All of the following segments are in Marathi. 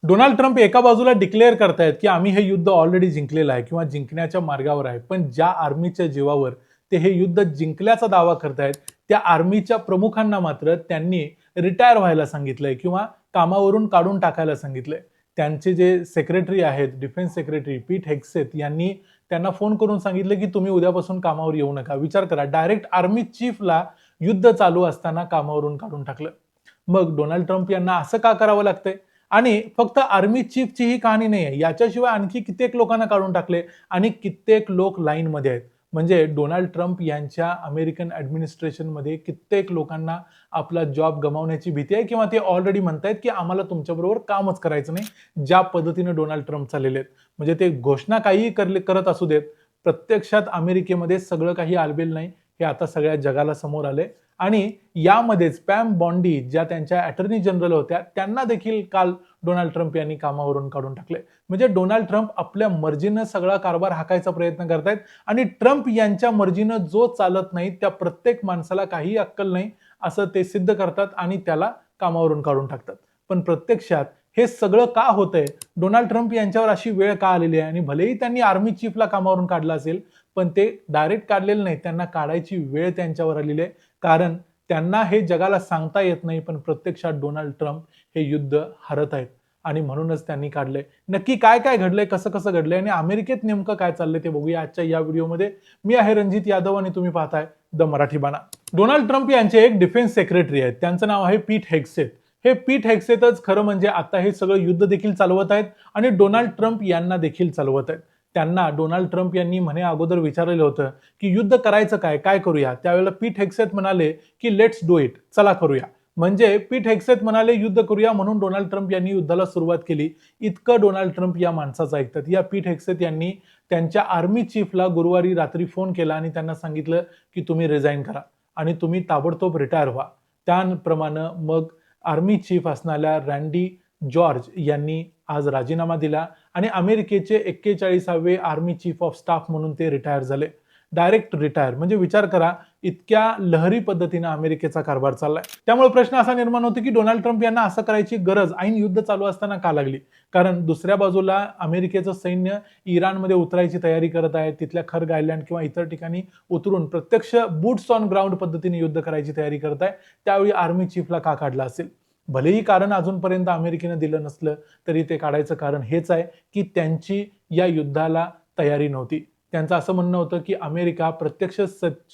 डोनाल्ड ट्रम्प एका बाजूला डिक्लेअर करतायत की आम्ही हे युद्ध ऑलरेडी जिंकलेलं आहे किंवा जिंकण्याच्या मार्गावर आहे, पण ज्या आर्मीच्या जीवावर ते हे युद्ध जिंकल्याचा दावा करतायत त्या आर्मीच्या प्रमुखांना मात्र त्यांनी रिटायर व्हायला सांगितलंय किंवा कामावरून काढून टाकायला सांगितलंय. त्यांचे जे सेक्रेटरी आहेत, डिफेन्स सेक्रेटरी पीट हेग्सेथ यांनी त्यांना फोन करून सांगितलं की तुम्ही उद्यापासून कामावर येऊ नका. विचार करा, डायरेक्ट आर्मी चीफला युद्ध चालू असताना कामावरून काढून टाकलं. मग डोनाल्ड ट्रम्प यांना असं का करावं लागतंय? आणि फक्त आर्मी चीफची ही कहाणी नाही आहे, याच्याशिवाय आणखी कित्येक लोकांना काढून टाकले आणि कित्येक लोक लाईनमध्ये आहेत. म्हणजे डोनाल्ड ट्रम्प यांच्या अमेरिकन ॲडमिनिस्ट्रेशनमध्ये कित्येक लोकांना आपला जॉब गमावण्याची भीती आहे किंवा ते ऑलरेडी म्हणतायत की आम्हाला तुमच्याबरोबर कामच करायचं नाही, ज्या पद्धतीने डोनाल्ड ट्रम्प चाललेले आहेत. म्हणजे ते घोषणा काहीही करत असू देत, प्रत्यक्षात अमेरिकेमध्ये सगळं काही आलबेल नाही, हे आता सगळ्या जगाला समोर आले. आणि यामध्येच पॅम बॉन्डी ज्या त्यांच्या अटर्नी जनरल होत्या त्यांना देखील काल डोनाल्ड ट्रम्प यांनी कामावरून काढून टाकले. म्हणजे डोनाल्ड ट्रम्प आपल्या मर्जीनं सगळा कारभार हाकायचा प्रयत्न करतायत आणि ट्रम्प यांच्या मर्जीनं जो चालत नाही त्या प्रत्येक माणसाला काही अक्कल नाही असं ते सिद्ध करतात आणि त्याला कामावरून काढून टाकतात. पण प्रत्यक्षात हे सगळं का होतंय, डोनाल्ड ट्रम्प यांच्यावर अशी वेळ का आलेली आहे? आणि भलेही त्यांनी आर्मी चीफला कामावरून काढलं असेल, पण ते डायरेक्ट काढलेलं नाही, त्यांना काढायची वेळ त्यांच्यावर आलेली आहे. कारण त्यांना हे जगाला सांगता येत नाही, पण प्रत्यक्षात डोनाल्ड ट्रम्प हे युद्ध हरत आहेत आणि म्हणूनच त्यांनी काढलंय. नक्की काय काय घडलंय, कसं कसं घडलंय आणि अमेरिकेत नेमकं काय चाललंय ते बघूया आजच्या या व्हिडिओमध्ये. मी आहे रणजित यादव आणि तुम्ही पाहताय द मराठी बाणा. डोनाल्ड ट्रम्प यांचे एक डिफेन्स सेक्रेटरी आहेत, त्यांचं नाव आहे पीट हेग्सेथ. हे पीट हेग्सेथच खरं म्हणजे आता हे सगळं युद्ध देखील चालवत आहेत आणि डोनाल्ड ट्रम्प यांना देखील चालवत आहेत. त्यांना डोनाल्ड ट्रम्प यांनी म्हणे अगोदर विचारलेलं होतं की युद्ध करायचं काय, काय करूया? त्यावेळेला पीट हेग्सेथ म्हणाले की लेट्स डू इट, चला करूया. म्हणजे पीट हेग्सेथ म्हणाले युद्ध करूया, म्हणून डोनाल्ड ट्रम्प यांनी युद्धाला सुरुवात केली. इतकं डोनाल्ड ट्रम्प या माणसाचं ऐकतात. या पीट हेग्सेथ यांनी त्यांच्या आर्मी चीफला गुरुवारी रात्री फोन केला आणि त्यांना सांगितलं की तुम्ही रिझाईन करा आणि तुम्ही ताबडतोब रिटायर व्हा. त्याप्रमाणे मग आर्मी चीफ असणाऱ्या रँडी जॉर्ज यांनी आज राजीनामा दिला आणि अमेरिकेचे 41वे आर्मी चीफ ऑफ स्टाफ म्हणून ते रिटायर झाले. Direct retire. म्हणजे विचार करा, इतक्या लहरी पद्धतीने अमेरिकेचा कारभार चाललाय. त्यामुळे प्रश्न असा निर्माण होतो की डोनाल्ड ट्रम्प यांना असं करायची गरज ऐन युद्ध चालू असताना का लागली? कारण दुसऱ्या बाजूला अमेरिकेचं सैन्य इराणमध्ये उतरायची तयारी करत आहे. तिथल्या खर्ग आयलँड किंवा इतर ठिकाणी उतरून प्रत्यक्ष बूट्स ऑन ग्राउंड पद्धतीने युद्ध करायची तयारी करत आहे. त्यावेळी आर्मी चीफला का काढला असेल? भलेही कारण अजूनपर्यंत अमेरिकेनं दिलं नसलं तरी ते काढायचं कारण हेच आहे की त्यांची या युद्धाला तयारी नव्हती. त्यांचं असं म्हणणं होतं की अमेरिका प्रत्यक्ष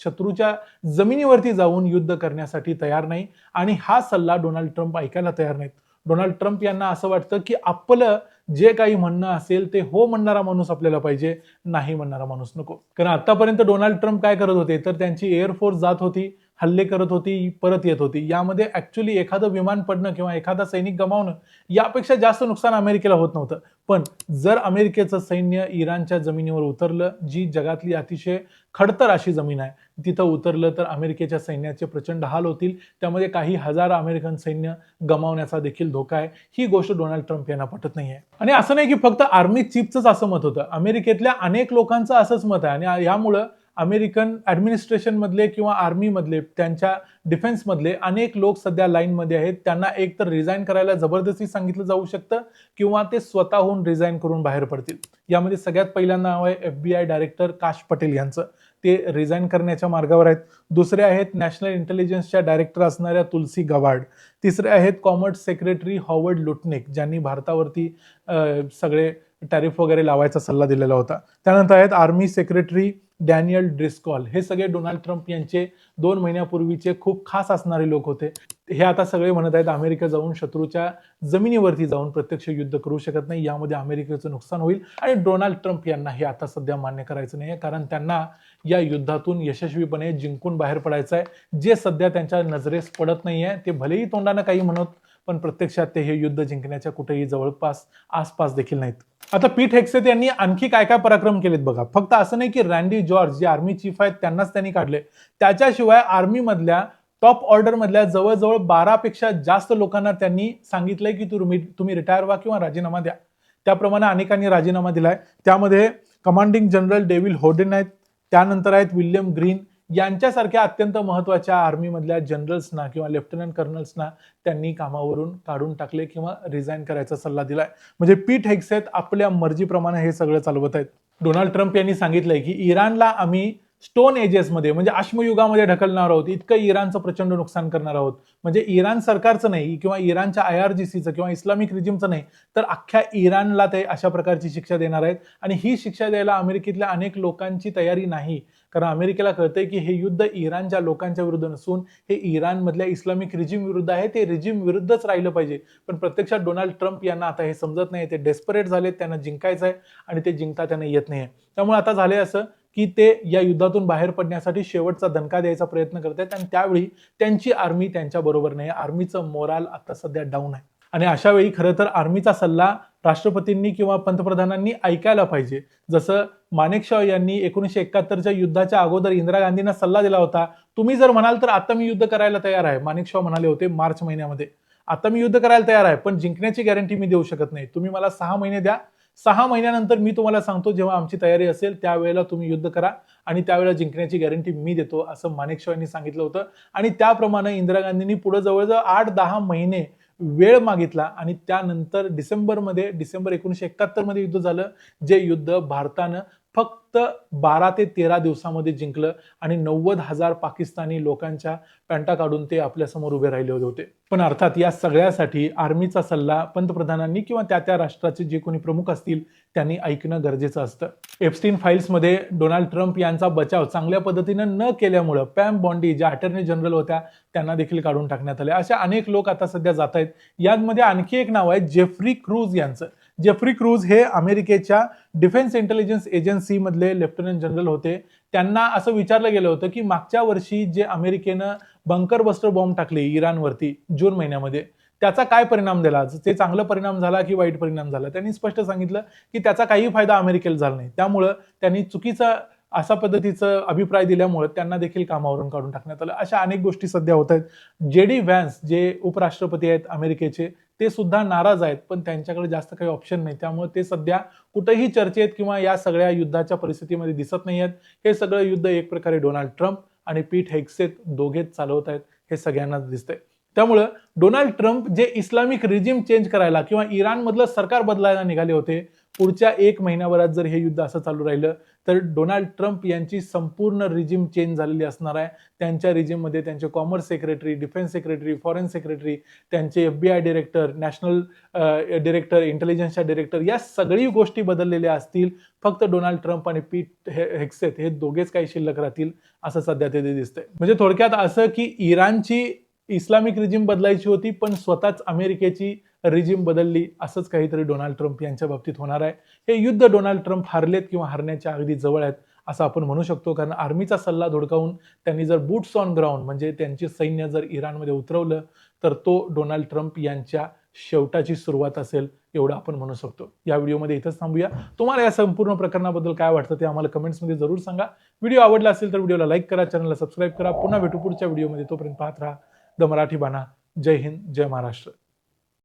शत्रूच्या जमिनीवरती जाऊन युद्ध करण्यासाठी तयार नाही आणि हा सल्ला डोनाल्ड ट्रम्प ऐकायला तयार नाहीत. डोनाल्ड ट्रम्प यांना असं वाटतं की आपलं जे काही म्हणणं असेल ते हो म्हणणारा माणूस आपल्याला पाहिजे, नाही म्हणणारा माणूस नको. कारण आतापर्यंत डोनाल्ड ट्रम्प काय करत होते, तर त्यांची एअरफोर्स जात होती, हल्ले करत होती, परत येत होती. यामध्ये ऍक्च्युली एखादं विमान पडणं किंवा एखादा सैनिक गमावणं यापेक्षा जास्त नुकसान अमेरिकेला होत नव्हतं. पण जर अमेरिकेचं सैन्य इराणच्या जमिनीवर उतरलं, जी जगातली अतिशय खडतर अशी जमीन आहे, तिथं उतरलं तर अमेरिकेच्या सैन्याचे प्रचंड हाल होतील. त्यामध्ये काही हजार अमेरिकन सैन्य गमावण्याचा देखील धोका आहे. ही गोष्ट डोनाल्ड ट्रम्प यांना पटत नाहीये. आणि असं नाही की फक्त आर्मी चीफच असं मत होतं, अमेरिकेतल्या अनेक लोकांचं असंच मत आहे. आणि यामुळं अमेरिकन ॲडमिनिस्ट्रेशन मधले किंवा आर्मी मधले, त्यांच्या डिफेन्स मधले अनेक लोक सध्या लाईनमध्ये आहेत. त्यांना एक तर रिझाईन करायला जबरदस्ती सांगितलं जाऊ शकतं किंवा ते स्वतःहून रिझाईन करून बाहेर पडतील. यामध्ये सगळ्यात पहिल्यांदा नाव आहे FBI डायरेक्टर काश पटेल यांचं. ते रिझाईन करण्याच्या मार्गावर आहेत. दुसरे आहेत नॅशनल इंटेलिजन्सच्या डायरेक्टर असणाऱ्या तुलसी गवार्ड. तिसरे आहेत कॉमर्स सेक्रेटरी हॉवर्ड लुटनिक, ज्यांनी भारतावरती सगळे टॅरिफ वगैरे लावायचा सल्ला दिलेला होता. त्यानंतर आहेत आर्मी सेक्रेटरी डॅनियल ड्रिस्कॉल. हे सगळे डोनाल्ड ट्रम्प यांचे 2 महिन्यापूर्वीचे खूप खास असणारे लोक होते. हे आता सगळे म्हणत आहेत अमेरिका जाऊन शत्रूच्या जमिनीवरती जाऊन प्रत्यक्ष युद्ध करू शकत नाही, यामध्ये अमेरिकेचं नुकसान होईल. आणि डोनाल्ड ट्रम्प यांना हे आता सध्या मान्य करायचं नाही, कारण त्यांना या युद्धातून यशस्वीपणे जिंकून बाहेर पडायचं आहे, जे सध्या त्यांच्या नजरेस पडत नाहीये. ते भलेही तोंडानं काही म्हणत, पण प्रत्यक्षात ते हे युद्ध जिंकण्याच्या कुठेही जवळपास आसपास देखील नाहीत. आता पीट हेग्सेथ यांनी आणखी काय काय पराक्रम केलेत बघा. फक्त असं नाही की रँडी जॉर्ज जे आर्मी चीफ आहेत त्यांनाच त्यांनी काढले, त्याच्याशिवाय आर्मी मधल्या टॉप ऑर्डर मधल्या जवळजवळ 12 पेक्षा जास्त लोकांना त्यांनी सांगितलंय की तुम्ही रिटायर व्हा किंवा राजीनामा द्या. त्याप्रमाणे अनेकांनी राजीनामा दिलाय. त्यामध्ये कमांडिंग जनरल डेव्हिड होडेन आहेत, त्यानंतर आहेत विल्यम ग्रीन, यांच्यासारख्या अत्यंत महत्त्वाच्या आर्मीमधल्या जनरल्सना किंवा लेफ्टनंट कर्नल्सना त्यांनी कामावरून काढून टाकले किंवा रिझाईन करायचा सल्ला दिलाय. म्हणजे पीट हेग्सेथ आपल्या मर्जीप्रमाणे हे सगळं चालवत आहेत. डोनाल्ड ट्रम्प यांनी सांगितलंय की इराणला आम्ही स्टोन एजेसमध्ये म्हणजे अश्मयुगामध्ये ढकलणार आहोत, इतकं इराणचं प्रचंड नुकसान करणार आहोत. म्हणजे इराण सरकारचं नाही किंवा इराणच्या IRGCचं किंवा इस्लामिक रिजिमचं नाही, तर अख्ख्या इराणला ते अशा प्रकारची शिक्षा देणार आहेत. आणि ही शिक्षा द्यायला अमेरिकेतल्या अनेक लोकांची तयारी नाही, कारण अमेरिकेला कळतंय की हे युद्ध इराणच्या लोकांच्या विरुद्ध नसून हे इराणमधल्या इस्लामिक रिजिम विरुद्ध आहे, ते रिजिम विरुद्धच राहिलं पाहिजे. पण प्रत्यक्षात डोनाल्ड ट्रम्प यांना आता हे समजत नाही, ते डेस्परेट झालेत, त्यांना जिंकायचं आहे आणि ते जिंकता त्यांना येत नाहीये. त्यामुळे आता झालंय असं की ते या युद्धातून बाहेर पडण्यासाठी शेवटचा दणका द्यायचा प्रयत्न करतात आणि त्यावेळी त्यांची आर्मी त्यांच्या बरोबर नाही. आर्मीचं मोराल आता सध्या डाऊन आहे आणि अशा वेळी खरं तर आर्मीचा सल्ला राष्ट्रपतींनी किंवा पंतप्रधानांनी ऐकायला पाहिजे. जसं मानेकशॉ यांनी 1971च्या युद्धाच्या अगोदर इंदिरा गांधींना सल्ला दिला होता, तुम्ही जर म्हणाल तर आता मी युद्ध करायला तयार आहे. मानेकशॉ म्हणाले होते मार्च महिन्यामध्ये, आता मी युद्ध करायला तयार आहे, पण जिंकण्याची गॅरंटी मी देऊ शकत नाही. तुम्ही मला 6 महिने द्या, 6 महिन्यानंतर मी तुम्हाला सांगतो जेव्हा आमची तयारी असेल त्यावेळेला तुम्ही युद्ध करा आणि त्यावेळेला जिंकण्याची गॅरंटी मी देतो, असं मानेकशॉ यांनी सांगितलं होतं. आणि त्याप्रमाणे इंदिरा गांधींनी पुढे जवळजवळ 8-10 महिने वेळ मागितला आणि त्यानंतर डिसेंबर 1971 मध्ये युद्ध झालं, जे युद्ध भारतानं फक्त 12 ते 13 दिवसामध्ये जिंकलं आणि 90,000 पाकिस्तानी लोकांच्या पॅन्टा काढून ते आपल्या समोर उभे राहिले होते. पण अर्थात या सगळ्यासाठी आर्मीचा सल्ला पंतप्रधानांनी किंवा त्या राष्ट्राचे जे कोणी प्रमुख असतील त्यांनी ऐकणं गरजेचं असतं. एप्स्टीन फाईल्समध्ये डोनाल्ड ट्रम्प यांचा बचाव चांगल्या पद्धतीनं न केल्यामुळं पॅम बॉन्डी ज्या अटर्नी जनरल होत्या त्यांना देखील काढून टाकण्यात आले. अशा अनेक लोक आता सध्या जात आहेत. यामध्ये आणखी एक नाव आहे जेफ्री क्रूज यांचं. जेफ्री क्रूज हे अमेरिकेच्या डिफेन्स इंटेलिजन्स एजन्सी मधले लेफ्टनंट जनरल होते. त्यांना असं विचारलं गेलं होतं की मागच्या वर्षी जे अमेरिकेनं बंकर बस्टर बॉम्ब टाकले इराणवरती जून महिन्यामध्ये, त्याचा काय परिणाम झाला, ते चांगला परिणाम झाला की वाईट परिणाम झाला. त्यांनी स्पष्ट सांगितलं की त्याचा काही फायदा अमेरिकेला झाला नाही. त्यामुळं त्यांनी चुकीचा अशा पद्धतीचा अभिप्राय दिल्यामुळे त्यांना देखील कामावरून काढून टाकण्यात आलं. अशा अनेक गोष्टी सध्या होत आहेत. JD व्हॅन्स जे उपराष्ट्रपती आहेत अमेरिकेचे, ते सुद्धा नाराज आहेत, पण त्यांच्याकडे जास्त काही ऑप्शन नाही. त्यामुळे ते सध्या कुठेही चर्चेत किंवा या सगळ्या युद्धाच्या परिस्थितीमध्ये दिसत नाही आहेत. हे सगळं युद्ध एक प्रकारे डोनाल्ड ट्रम्प आणि पीट हेग्सेथ दोघेच चालवत आहेत, हे सगळ्यांनाच दिसतंय. त्यामुळं डोनाल्ड ट्रम्प जे इस्लामिक रिजिम चेंज करायला किंवा इराणमधलं सरकार बदलायला निघाले होते, पुढच्या 1 महिन्याभरात जर हे युद्ध असं चालू राहिलं तर डोनाल्ड ट्रम्प यांची संपूर्ण रिजिम चेंज झालेली असणार आहे. त्यांच्या रिजिममध्ये त्यांचे commerce secretary, defence secretary, foreign secretary, त्यांचे FBI डायरेक्टर, नॅशनल डायरेक्टर, इंटेलिजन्सच्या डायरेक्टर, या सगळी गोष्टी बदललेल्या असतील. फक्त डोनाल्ड ट्रम्प आणि पीट हेग्सेथ हे दोघेच काही शिल्लक राहतील, असं सध्या ते दिसतंय. म्हणजे थोडक्यात असं की इराणची इस्लामिक रिजिम बदलायची होती, पण स्वतःच अमेरिकेची रिजिम बदलली, असंच काहीतरी डोनाल्ड ट्रम्प यांच्या बाबतीत होणार आहे. हे युद्ध डोनाल्ड ट्रम्प हारलेत किंवा हारण्याच्या अगदी जवळ आहेत असं आपण म्हणू शकतो, कारण आर्मीचा सल्ला धुडकावून त्यांनी जर बूट्स ऑन ग्राउंड म्हणजे त्यांचे सैन्य जर इराणमध्ये उतरवलं तर तो डोनाल्ड ट्रम्प यांच्या शेवटाची सुरुवात असेल, एवढं आपण म्हणू शकतो. या व्हिडिओमध्ये इथंच थांबूया. तुम्हाला या संपूर्ण प्रकरणाबद्दल काय वाटतं ते आम्हाला कमेंट्समध्ये जरूर सांगा. व्हिडिओ आवडला असेल तर व्हिडिओला लाईक करा, चॅनलला सबस्क्राईब करा. पुन्हा भेटू पुढच्या व्हिडिओमध्ये. तोपर्यंत पाहत राहा द मराठी बाणा. जय हिंद, जय महाराष्ट्र.